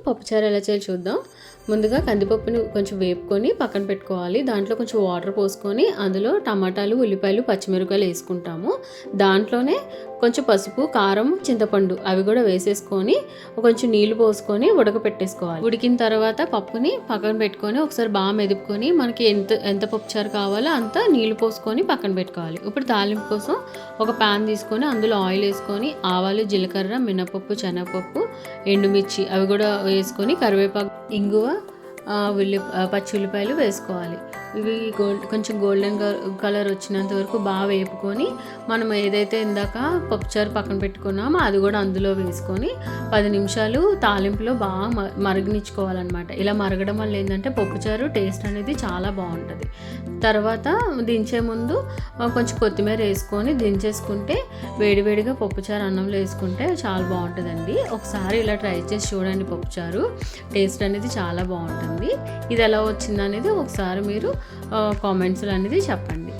పప్పుచారు ఎలా చేయాలో చూద్దాం. ముందుగా కందిపప్పుని కొంచెం వేపుకొని పక్కన పెట్టుకోవాలి. దాంట్లో కొంచెం వాటర్ పోసుకొని అందులో టమాటాలు, ఉల్లిపాయలు, పచ్చిమిరపకాయలు వేసుకుంటాము. దాంట్లోనే కొంచెం పసుపు, కారం, చింతపండు అవి కూడా వేసేసుకొని కొంచెం నీళ్లు పోసుకొని ఉడకపెట్టేసుకోవాలి. ఉడికిన తర్వాత పప్పుని పక్కన పెట్టుకొని ఒకసారి బాగా మెదుపుకొని మనకి ఎంత పప్పుచారు కావాలో అంత నీళ్లు పోసుకొని పక్కన పెట్టుకోవాలి. ఇప్పుడు తాలింపు కోసం ఒక పాన్ తీసుకొని అందులో ఆయిల్ వేసుకొని ఆవాలు, జీలకర్ర, మినపప్పు, శనగపప్పు, ఎండుమిర్చి అవి కూడా వేసుకొని కరివేపాకు, ఇంగువ, పచ్చి ఉల్లిపాయలు వేసుకోవాలి. ఇవి కొంచెం గోల్డెన్ కలర్ వచ్చినంత వరకు బాగా వేపుకొని మనం ఏదైతే ఇందాక పప్పుచారు పక్కన పెట్టుకున్నామో అది కూడా అందులో వేసుకొని 10 నిమిషాలు తాలింపులో బాగా మరగనిచ్చుకోవాలన్నమాట. ఇలా మరగడం వల్ల ఏంటంటే పప్పుచారు టేస్ట్ అనేది చాలా బాగుంటుంది. తర్వాత దించే ముందు కొంచెం కొత్తిమీర వేసుకొని దించేసుకుంటే వేడివేడిగా పప్పుచారు అన్నంలో వేసుకుంటే చాలా బాగుంటుందండి. ఒకసారి ఇలా ట్రై చేసి చూడండి. పప్పుచారు టేస్ట్ అనేది చాలా బాగుంటుంది. ఇది ఎలా వచ్చిందనేది ఒకసారి మీరు కామెంట్స్లో అనేది చెప్పండి.